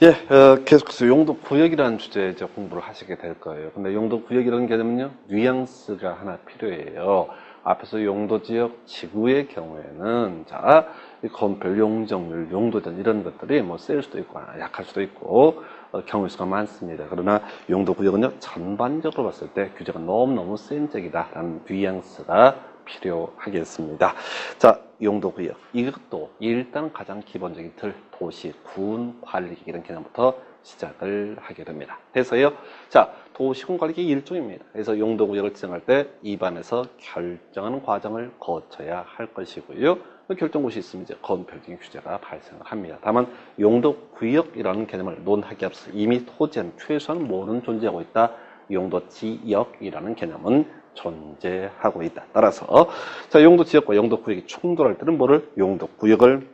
예, 계속해서 용도구역이라는 주제에 이제 공부를 하시게 될 거예요. 근데 용도구역이라는 개념은요, 뉘앙스가 하나 필요해요. 앞에서 용도지역, 지구의 경우에는, 자, 이 건별, 용적률, 용도전 이런 것들이 뭐 셀 수도 있고, 약할 수도 있고, 경우의 수가 많습니다. 그러나 용도구역은요, 전반적으로 봤을 때 규제가 너무너무 센 적이다라는 뉘앙스가 필요하겠습니다. 자, 용도구역. 이것도 일단 가장 기본적인 틀, 도시, 군, 관리객 이런 개념부터 시작을 하게 됩니다. 그래서요, 자, 도시군 관리객 일종입니다. 그래서 용도구역을 지정할 때 입안에서 결정하는 과정을 거쳐야 할 것이고요. 결정고시 있으면 이제 건별적인 규제가 발생을 합니다. 다만 용도구역이라는 개념을 논하기 앞서 이미 토지는 최소한 뭐는 존재하고 있다. 용도지역이라는 개념은 존재하고 있다. 따라서 자, 용도지역과 용도구역이 충돌할 때는 뭐를 용도구역을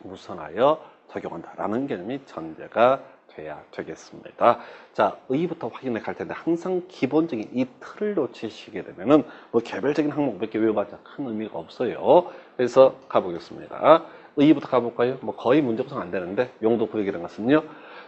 우선하여 적용한다라는 개념이 전제가 돼야 되겠습니다. 자, 의의부터 확인해 갈 텐데 항상 기본적인 이 틀을 놓치시게 되면은 뭐 개별적인 항목 몇 개 외워봤자 큰 의미가 없어요. 그래서 가보겠습니다. 의의부터 가볼까요? 뭐 거의 문제 구성 안 되는데 용도구역이라는 것은요.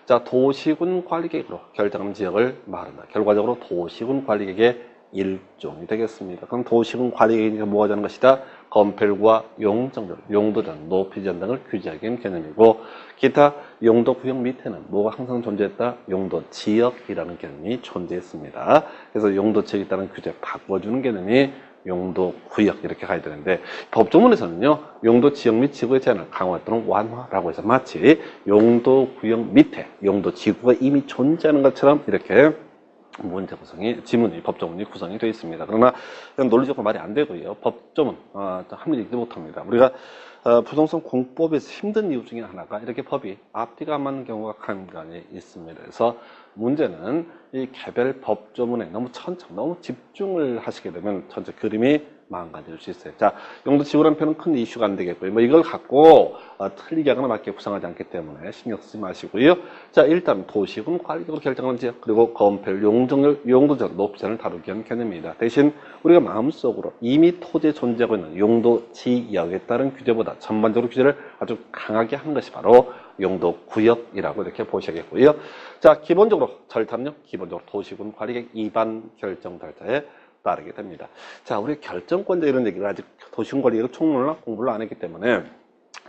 자, 도시군 관리객으로 결정하는 지역을 말한다. 결과적으로 도시군 관리객의 일종이 되겠습니다. 그럼 도시군 관리객이니까 뭐가 되는 것이다? 건펠과 용적률, 용도전, 높이전 등을 규제하기 위한 개념이고 기타 용도구역 밑에는 뭐가 항상 존재했다? 용도지역이라는 개념이 존재했습니다. 그래서 용도지역에 따른 규제 바꿔주는 개념이 용도구역 이렇게 가야 되는데 법조문에서는요. 용도지역 및 지구의 제한을 강화 또는 완화라고 해서 마치 용도구역 밑에 용도지구가 이미 존재하는 것처럼 이렇게 문제 구성이, 지문이, 법조문이 구성이 되어 있습니다. 그러나 이건 논리적으로 말이 안 되고요. 법조문, 합리적이지 못합니다. 우리가 부동산 공법에서 힘든 이유 중에 하나가 이렇게 법이 앞뒤가 안 맞는 경우가 간간히 있습니다. 그래서 문제는 이 개별 법조문에 너무 너무 집중을 하시게 되면 전체 그림이 망가질 수 있어요. 자, 용도지구라는 표현은 큰 이슈가 안 되겠고요. 뭐 이걸 갖고 틀리게 하거나 맞게 구성하지 않기 때문에 신경 쓰지 마시고요. 자, 일단 도시군 관리적으로 결정하는 지역, 그리고 건별, 용적률, 용도전, 높이전을 다루기 위한 개념입니다. 대신 우리가 마음속으로 이미 토지에 존재하고 있는 용도지역에 따른 규제보다 전반적으로 규제를 아주 강하게 하는 것이 바로 용도구역이라고 이렇게 보셔야겠고요. 자, 기본적으로 절타는요, 기본적으로 도시군 관리객 입안 결정 절차에 따르게 됩니다. 자, 우리 결정권자 이런 얘기를 아직 도시군 관리객 총론이나 공부를 안 했기 때문에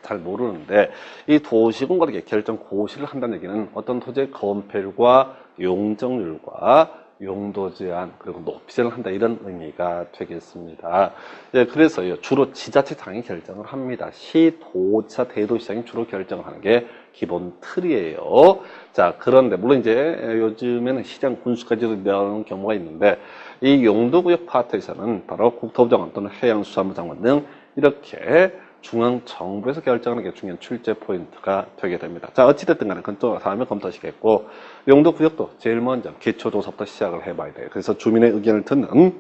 잘 모르는데 이 도시군 관리객 결정 고시를 한다는 얘기는 어떤 토지의 건폐율과 용적률과 용도 제한 그리고 높이 제한을 한다 이런 의미가 되겠습니다. 예, 그래서요 주로 지자체장이 결정을 합니다. 시, 도지사, 대도시장이 주로 결정을 하는 게 기본 틀이에요. 자, 그런데 물론 이제 요즘에는 시장 군수까지도 나오는 경우가 있는데 이 용도구역 파트에서는 바로 국토부 장관 또는 해양수산부 장관 등 이렇게 중앙정부에서 결정하는 게 중요한 출제 포인트가 되게 됩니다. 자, 어찌됐든 간에 그건 또 다음에 검토하시겠고, 용도구역도 제일 먼저 기초조사부터 시작을 해봐야 돼요. 그래서 주민의 의견을 듣는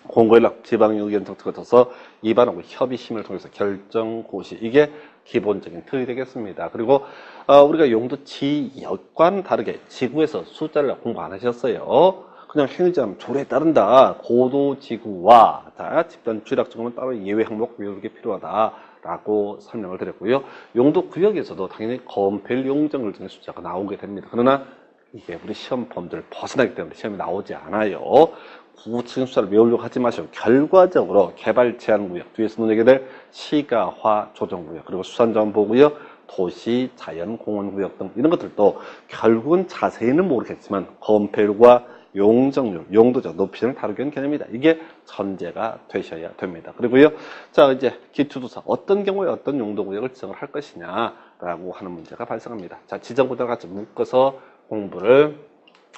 공고연락 지방의 의견 정책을 거쳐서 입안하고 협의심을 통해서 결정고시, 이게 기본적인 틀이 되겠습니다. 그리고 우리가 용도지역과는 다르게 지구에서 숫자를 공부 안 하셨어요. 그냥 행위자는 조례에 따른다. 고도지구와 집단 주락적으로는 따로 예외 항목 외우는 게 필요하다. 라고 설명을 드렸고요. 용도구역에서도 당연히 건폐율, 용적률 등의 숫자가 나오게 됩니다. 그러나 이게 우리 시험 범주를 벗어나기 때문에 시험이 나오지 않아요. 구체적인 숫자를 외우려고 하지 마시고 결과적으로 개발 제한 구역, 뒤에서 논의하게 될 시가화 조정 구역, 그리고 수산자원 보호구역, 도시, 자연, 공원 구역 등 이런 것들도 결국은 자세히는 모르겠지만 건폐율과 용적률, 용도적, 높이를 다루기 위한 개념이다. 이게 전제가 되셔야 됩니다. 그리고요, 자, 이제 기초조사. 어떤 경우에 어떤 용도구역을 지정을 할 것이냐라고 하는 문제가 발생합니다. 자, 지정구역과 같이 묶어서 공부를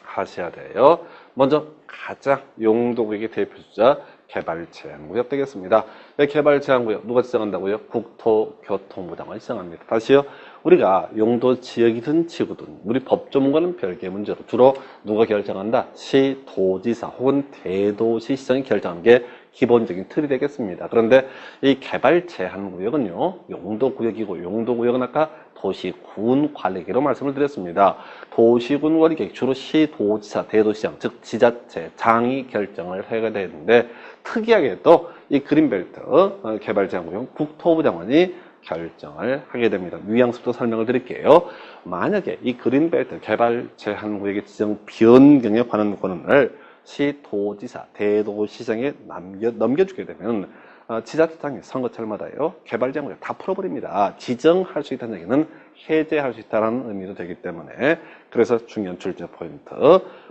하셔야 돼요. 먼저 가장 용도구역의 대표주자 개발제한구역 되겠습니다. 개발제한구역 누가 지정한다고요? 국토교통부 장관이 지정합니다. 다시요. 우리가 용도지역이든 지구든 우리 법조문과는 별개의 문제로 주로 누가 결정한다? 시, 도지사 혹은 대도시시장이 결정하는 게 기본적인 틀이 되겠습니다. 그런데 이 개발제한구역은요. 용도구역이고 용도구역은 아까 도시군 관리계로 말씀을 드렸습니다. 도시군 관리계 주로 시, 도지사, 대도시장 즉 지자체장이 결정을 해야 되는데 특이하게 또 이 그린벨트 개발제한구역 국토부 장관이 결정을 하게 됩니다. 뉘앙스부터 설명을 드릴게요. 만약에 이 그린벨트 개발 제한구역의 지정 변경에 관한 권한을 시도지사, 대도시장에 넘겨주게 되면 지자체장이 선거철마다요 개발 제한구역 다 풀어버립니다. 지정할 수 있다는 얘기는 해제할 수 있다는 의미도 되기 때문에 그래서 중요한 출제 포인트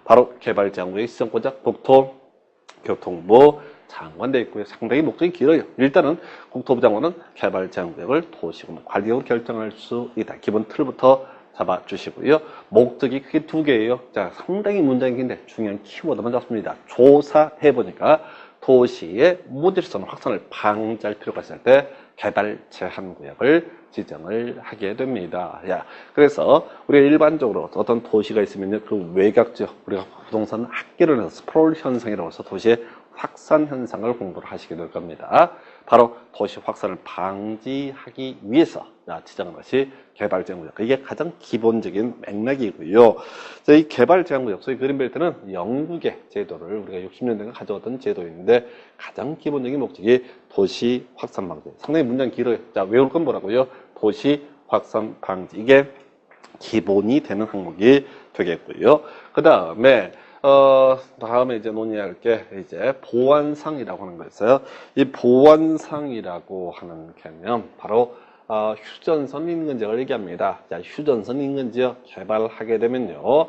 바로 개발 제한구역의 지정권자 국토교통부 장관돼 있고요. 상당히 목적이 길어요. 일단은 국토부 장관은 개발 제한구역을 도시군 관리역으로 결정할 수 있다. 기본 틀부터 잡아주시고요. 목적이 크게 두 개예요. 자, 상당히 문장이 긴데 중요한 키워드만 잡습니다. 조사해보니까 도시의 무질서 확산을 방지할 필요가 있을 때 개발 제한구역을 지정을 하게 됩니다. 야, 그래서 우리가 일반적으로 어떤 도시가 있으면 그 외곽지역, 우리가 부동산 학계를 해서 스프롤 현상이라고 해서 도시의 확산 현상을 공부를 하시게 될 겁니다. 바로 도시 확산을 방지하기 위해서 지정한 것이 개발 제한구역. 이게 가장 기본적인 맥락이고요. 이 개발 제한구역, 소위 그린벨트는 영국의 제도를 우리가 60년대에 가져왔던 제도인데 가장 기본적인 목적이 도시 확산 방지. 상당히 문장이 길어요. 자, 외울 건 뭐라고요? 도시 확산 방지. 이게 기본이 되는 항목이 되겠고요. 그 다음에 다음에 이제 논의할 게 이제 보완상이라고 하는 거였어요. 이 보완상이라고 하는 개념 바로 휴전선 인근지역을 얘기합니다. 자, 휴전선 인근지역 개발하게 되면요.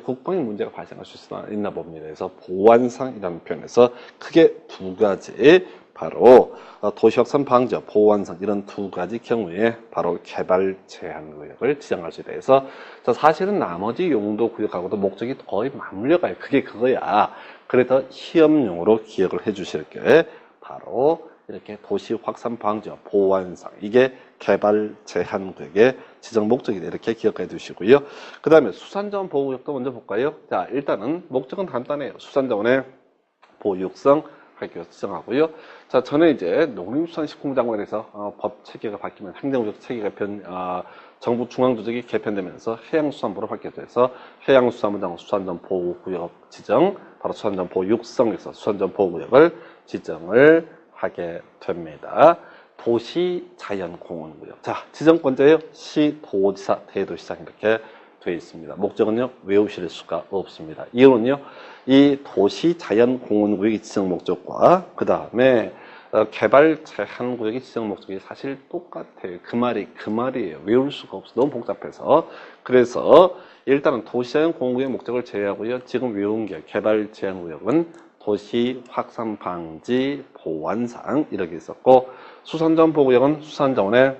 국방의 문제가 발생할 수 있나 봅니다. 그래서 보완상이라는 표현에서 크게 두 가지 바로 도시확산 방지, 보완상 이런 두 가지 경우에 바로 개발 제한구역을 지정할 수 있다. 그래서 사실은 나머지 용도구역하고도 목적이 거의 맞물려가요. 그게 그거야. 그래서 시험용으로 기억을 해주실 게 바로 이렇게 도시 확산 방지, 보완상 이게 개발 제한구역의 지정 목적이다. 이렇게 기억해 두시고요. 그 다음에 수산자원 보호구역도 먼저 볼까요? 자, 일단은 목적은 간단해요. 수산자원의 보육성 발표 지정하고요. 자, 전에 이제 농림수산식품부 장관에 대해서 법 체계가 바뀌면 행정구역 체계가 정부 중앙조직이 개편되면서 해양수산부로 바뀌어서 해양수산부 장관 수산자원 보호구역 지정, 바로 수산자원 보육성에서 수산자원 보호구역을 지정을 하게 됩니다. 도시자연공원구역. 자, 지정권자예요. 시도지사, 대도시장 이렇게 되어 있습니다. 목적은요, 외우실 수가 없습니다. 이유는요, 이 도시자연공원구역의 지정 목적과 그 다음에 개발 제한구역의 지정 목적이 사실 똑같아요. 그 말이에요. 외울 수가 없어. 너무 복잡해서. 그래서 일단은 도시자연공원구역 목적을 제외하고요. 지금 외운 게 개발 제한구역은 도시 확산 방지 보완상 이렇게 있었고 수산자원 보호구역은 수산자원의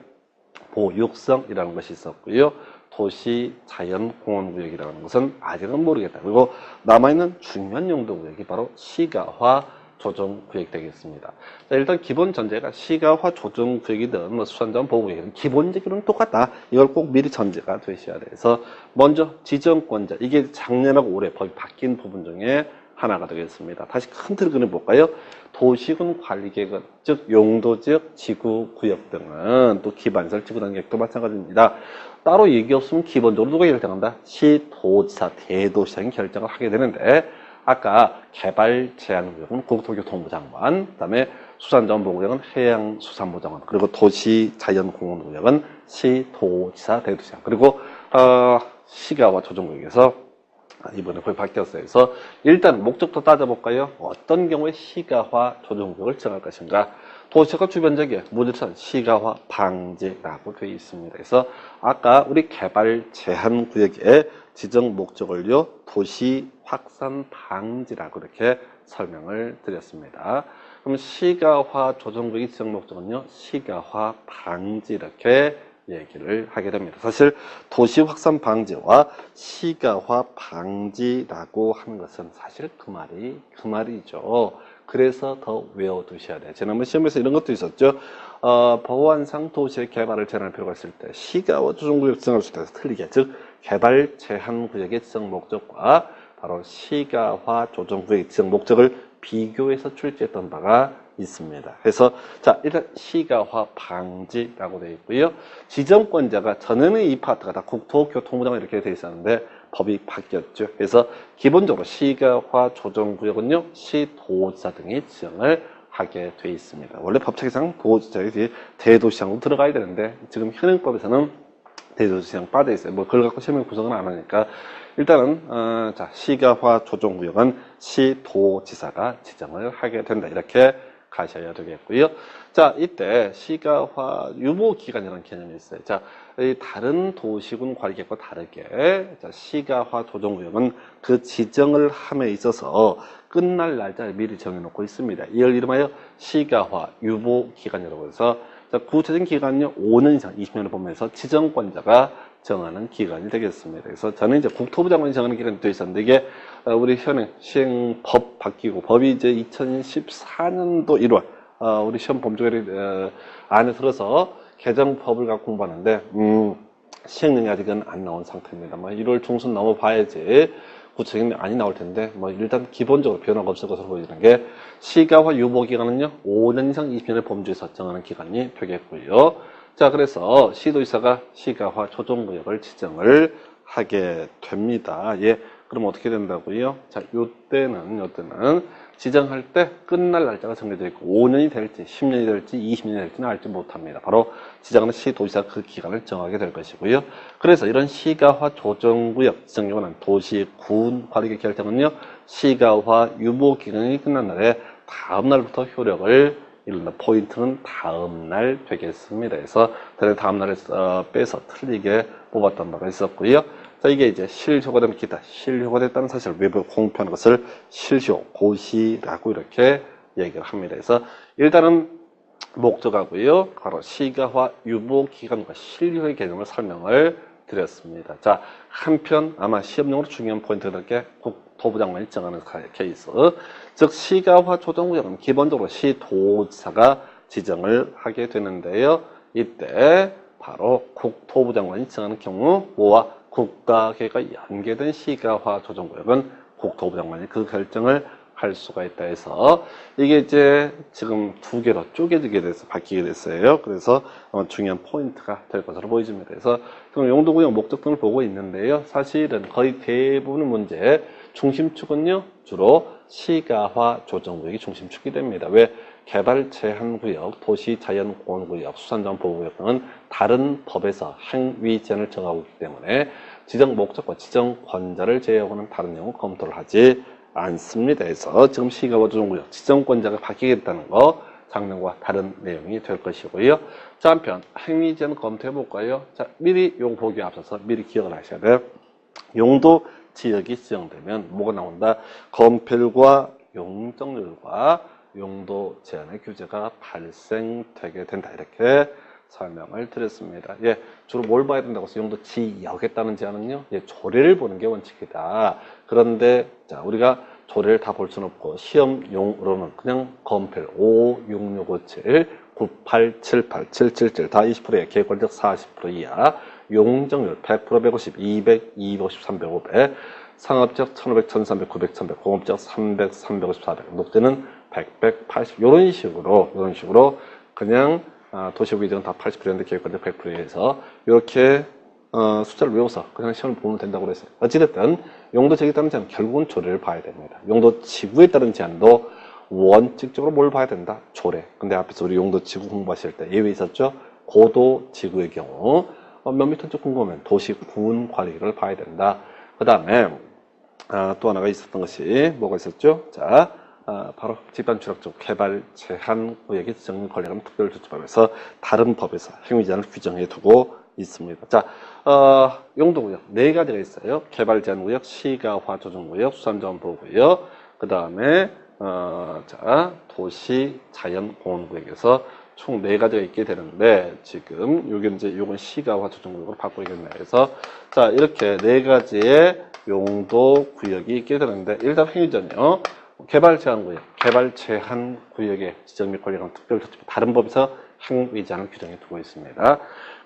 보육성이라는 것이 있었고요. 도시 자연공원구역이라는 것은 아직은 모르겠다. 그리고 남아있는 중요한 용도구역이 바로 시가화 조정구역 되겠습니다. 자, 일단 기본 전제가 시가화 조정구역이든 수산자원 보호구역이든 기본적으로는 똑같다. 이걸 꼭 미리 전제가 되셔야 돼서 먼저 지정권자 이게 작년하고 올해 법이 바뀐 부분 중에 하나가 되겠습니다. 다시 큰 틀을 그려볼까요? 도시군 관리계획은 즉 용도지역, 지구구역 등은 또 기반시설 지구단계획도 마찬가지입니다. 따로 얘기 없으면 기본적으로 누가 결정한다? 시도지사, 대도시장이 결정을 하게 되는데 아까 개발 제한구역은 국토교통부 장관, 그 다음에 수산자원보호구역은 해양수산부 장관, 그리고 도시자연공원구역은 시도지사, 대도시장, 그리고 시가와 조정구역에서 이번에 거의 바뀌었어요. 그래서 일단 목적부터 따져볼까요? 어떤 경우에 시가화 조정구역을 정할 것인가? 도시가 주변지역에 무질서한 시가화 방지라고 되어 있습니다. 그래서 아까 우리 개발 제한구역의 지정 목적을요, 도시 확산 방지라고 이렇게 설명을 드렸습니다. 그럼 시가화 조정구역의 지정 목적은요, 시가화 방지 이렇게 얘기를 하게 됩니다. 사실 도시 확산 방지와 시가화 방지라고 하는 것은 사실 그 말이죠. 그래서 더 외워두셔야 돼요. 지난번 시험에서 이런 것도 있었죠. 보완상 도시의 개발을 제한할 필요가 있을 때 시가화 조정구역 지정할 수 있다. 틀리게. 즉 개발 제한구역의 지정 목적과 바로 시가화 조정구역의 지정 목적을 비교해서 출제했던 바가 있습니다. 그래서 자, 일단 시가화 방지라고 되어 있고요. 지정권자가 전에는 이 파트가 다 국토교통부장 이렇게 되어 있었는데 법이 바뀌었죠. 그래서 기본적으로 시가화 조정구역은요, 시도지사 등이 지정을 하게 돼 있습니다. 원래 법칙상 도지역이 대도시장으로 들어가야 되는데 지금 현행법에서는 대도시장 빠져 있어요. 뭐 그걸 갖고 시험 구성은 안 하니까 일단은 자, 시가화 조정구역은 시도지사가 지정을 하게 된다. 이렇게 가셔야 되겠고요. 자, 이때 시가화 유보기간이라는 개념이 있어요. 자, 이 다른 도시군 관리계획과 다르게 자, 시가화 조정구역은 그 지정을 함에 있어서 끝날 날짜를 미리 정해놓고 있습니다. 이걸 이름하여 시가화 유보기간이라고 해서 자, 구체적인 기간은요 5년 이상 20년을 보면서 지정권자가 정하는 기간이 되겠습니다. 그래서 저는 이제 국토부 장관이 정하는 기간이 또 있었는데 이게 우리 현행 시행법 바뀌고 법이 이제 2014년도 1월 우리 시험 범주결이 안에 들어서 개정법을 갖고 공부하는데 시행령이 아직은 안 나온 상태입니다. 뭐 1월 중순 넘어봐야지 구체적인 안이 나올 텐데 뭐 일단 기본적으로 변화가 없을 것으로 보이는 게 시가화 유보 기간은요 5년 이상 20년을 범주에서 정하는 기간이 되겠고요. 자, 그래서 시도지사가 시가화 조정구역을 지정을 하게 됩니다. 예, 그럼 어떻게 된다고요? 자, 요때는 지정할 때 끝날 날짜가 정해져 있고 5년이 될지 10년이 될지 20년이 될지는 알지 못합니다. 바로 지정하는 시도지사가 그 기간을 정하게 될 것이고요. 그래서 이런 시가화 조정구역 지정에 관한 도시군 관리계 결정은요 시가화 유보 기간이 끝난 날에 다음 날부터 효력을 이른다. 포인트는 다음 날 되겠습니다. 그래서 다음 날에 빼서 틀리게 뽑았던 바가 있었고요. 자, 이게 이제 실효가 된 기타, 실효가 됐다는 사실을 외부에 공표하는 것을 실효, 고시라고 이렇게 얘기를 합니다. 그래서 일단은 목적하고요. 바로 시가화 유보 기간과 실효의 개념을 설명을 드렸습니다. 자, 한편 아마 시험용으로 중요한 포인트가 게 국토부 장관이 정하는 케이스. 즉 시가화 조정구역은 기본적으로 시도지사가 지정을 하게 되는데요. 이때 바로 국토부 장관이 정하는 경우 뭐와 국가계획과 연계된 시가화 조정구역은 국토부 장관이 그 결정을 할 수가 있다 해서 이게 이제 지금 두 개로 쪼개지게 돼서 바뀌게 됐어요. 그래서 중요한 포인트가 될 것으로 보여집니다. 그래서 지금 용도구역 목적 등을 보고 있는데요. 사실은 거의 대부분의 문제 중심축은요 주로 시가화 조정구역이 중심축이 됩니다. 왜? 개발 제한구역, 도시자연공원구역, 수산자원 등은 다른 법에서 행위 제한을 정하고 있기 때문에 지정 목적과 지정 권자를 제외하고는 다른 경우 검토를 하지 않습니다. 그래서 지금 시가화 조정구역 지정권자가 바뀌겠다는 거 작년과 다른 내용이 될 것이고요. 자, 한편 행위 제한 검토해 볼까요? 자, 미리 용 보기에 앞서서 미리 기억을 하셔야 돼요. 용도 지역이 지정되면 뭐가 나온다? 건폐율과 용적률과 용도 제한의 규제가 발생되게 된다. 이렇게 설명을 드렸습니다. 예, 주로 뭘 봐야 된다고 해서 용도 지역에 따른 제한은요, 예, 조례를 보는 게 원칙이다. 그런데, 자, 우리가 조례를 다 볼 수는 없고, 시험용으로는 그냥 건폐율 5, 6, 6, 5, 7, 9, 8, 7, 8, 7, 7, 7, 다 20%에 객관적 40% 이하, 용적률 100%, 150, 200, 250, 300, 500, 상업적 1500, 1300, 900, 1100, 공업적 300, 350, 400, 녹지는 100, 180, 요런 식으로 그냥 도시구 이정은 다 80%인데 계획관적 100%에서 이렇게 숫자를 외워서 그냥 시험을 보면 된다고 그랬어요. 어찌됐든 용도 지역에 따른 제한 결국은 조례를 봐야 됩니다. 용도 지구에 따른 제한도 원칙적으로 뭘 봐야 된다? 조례. 근데 앞에서 우리 용도 지구 공부하실 때 예외 있었죠? 고도 지구의 경우 몇 미터인지 궁금하면 도시군 관리를 봐야 된다. 그 다음에 또 하나가 있었던 것이 뭐가 있었죠? 자, 바로 집단주락적 개발 제한 구역의 지정 권리라는 특별조치법에서 다른 법에서 행위 제한을 규정해 두고 있습니다. 자, 용도구역 네 가지가 있어요. 개발 제한 구역, 시가화 조정 구역, 수산자원 보호 구역, 그 다음에 자 도시 자연 공원 구역에서 총 네 가지가 있게 되는데 지금 요게 이제 요건 시가화 조정 구역으로 바꾸겠네요. 그래서 자 이렇게 네 가지의 용도 구역이 있게 되는데 일단 행위 전요. 개발 제한 구역, 개발 제한 구역의 지정 및 관리관 특별조치법 다른 법에서 행위 제한을 규정해 두고 있습니다.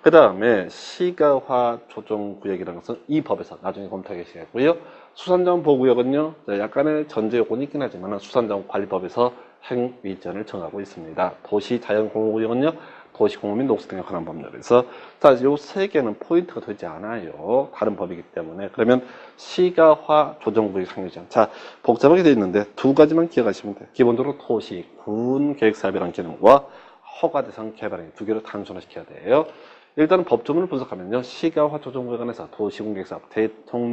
그 다음에 시가화 조정 구역이라는 것은 이 법에서 나중에 검토하게 되고요. 수산자원 보호구역은요, 약간의 전제 요건이 있긴 하지만 수산자원 관리법에서 행위 제한을 정하고 있습니다. 도시 자연공원구역은요, 도시공업 및 녹지 등에 관한 법률에서 자, 요 세 개는 포인트가 되지 않아요. 다른 법이기 때문에. 그러면 시가화 조정구역 상류제한. 자, 복잡하게 되어 있는데 두 가지만 기억하시면 돼요. 기본적으로 토시, 군 계획사업이라는 개념과 허가대상 개발행 두 개를 단순화시켜야 돼요. 일단은 법조문을 분석하면요. 시가화 조정구역에 관해서 도시공계획사업 대통령